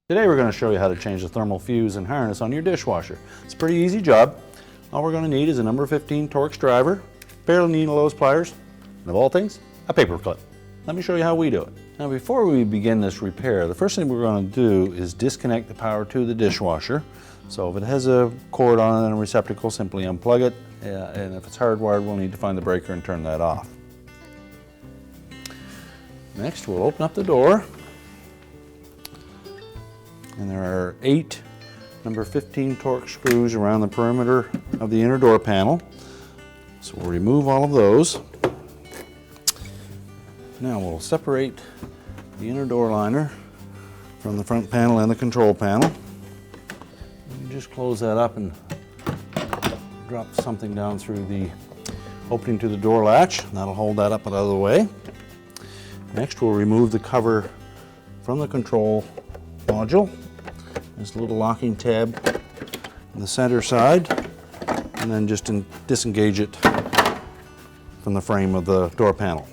Today we're going to show you how to change the thermal fuse and harness on your dishwasher. It's a pretty easy job. All we're going to need is a number 15 Torx driver, a pair of needle nose pliers, and of all things, a paper clip. Let me show you how we do it. Now before we begin this repair, the first thing we're going to do is disconnect the power to the dishwasher. So if it has a cord on it and a receptacle, simply unplug it, and if it's hardwired, we'll need to find the breaker and turn that off. Next, we'll open up the door. And there are 8 number 15 Torx screws around the perimeter of the inner door panel. So we'll remove all of those. Now we'll separate the inner door liner from the front panel and the control panel. You just close that up and drop something down through the opening to the door latch. That'll hold that up and out of the way. Next we'll remove the cover from the control module. There's a little locking tab on the center side, and then just disengage it from the frame of the door panel.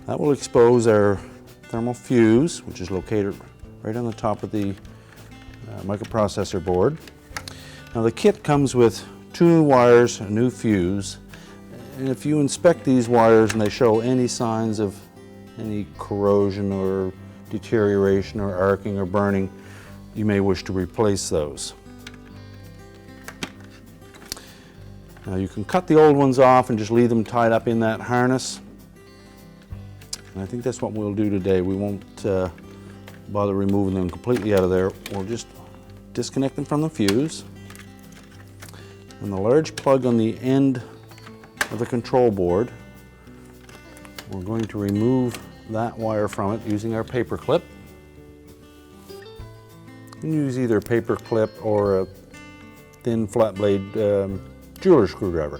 That will expose our thermal fuse, which is located right on the top of the microprocessor board. Now the kit comes with 2 new wires, a new fuse, and if you inspect these wires and they show any signs of any corrosion or deterioration or arcing or burning, you may wish to replace those. Now you can cut the old ones off and just leave them tied up in that harness. And I think that's what we'll do today. We won't bother removing them completely out of there. We'll just disconnect them from the fuse. And the large plug on the end of the control board, we're going to remove that wire from it using our paper clip. You can use either a paper clip or a thin flat blade jeweler's screwdriver.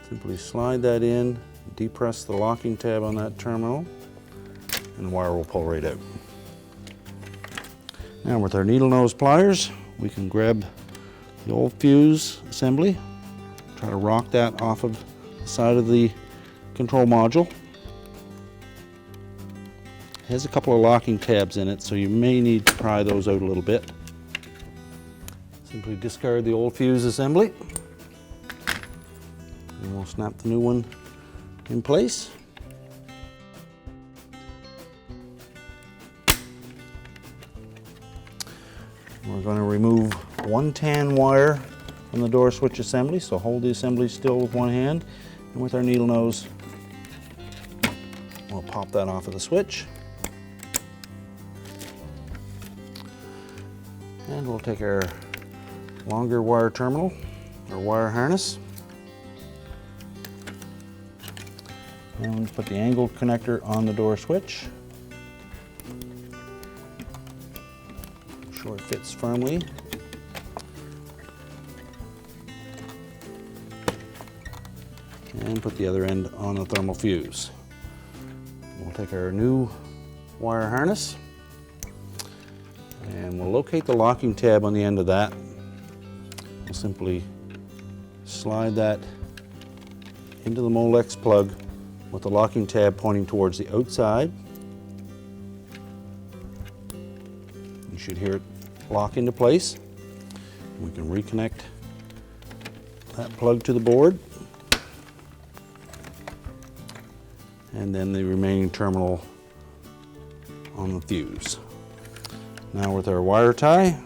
Simply slide that in, depress the locking tab on that terminal, and the wire will pull right out. Now with our needle nose pliers, we can grab the old fuse assembly, try to rock that off of the side of the control module. It has a couple of locking tabs in it, so you may need to pry those out a little bit. Simply discard the old fuse assembly, and we'll snap the new one in place. We're going to remove one tan wire from the door switch assembly, so hold the assembly still with one hand, and with our needle nose, we'll pop that off of the switch. And we'll take our longer wire terminal, or wire harness, and put the angled connector on the door switch. Make sure it fits firmly. And put the other end on the thermal fuse. We'll take our new wire harness, and we'll locate the locking tab on the end of that. We'll simply slide that into the Molex plug with the locking tab pointing towards the outside. You should hear it lock into place. We can reconnect that plug to the board, and then the remaining terminal on the fuse. Now with our wire tie,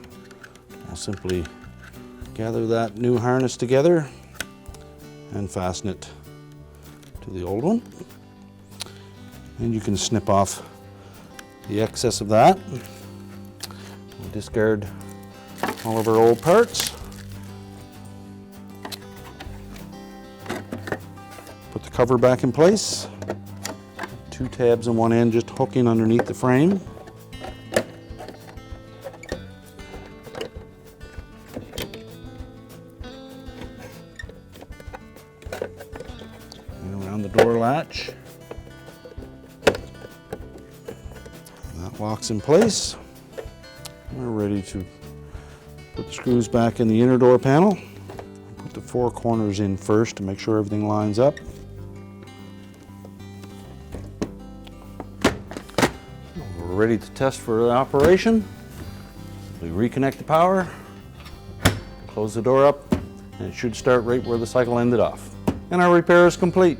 I'll simply gather that new harness together and fasten it to the old one. And you can snip off the excess of that. We'll discard all of our old parts. Put the cover back in place. 2 tabs on one end just hooking underneath the frame. Around the door latch. That locks in place. We're ready to put the screws back in the inner door panel. Put the 4 corners in first to make sure everything lines up. ready to test for the operation. We reconnect the power, close the door up, and it should start right where the cycle ended off. And our repair is complete.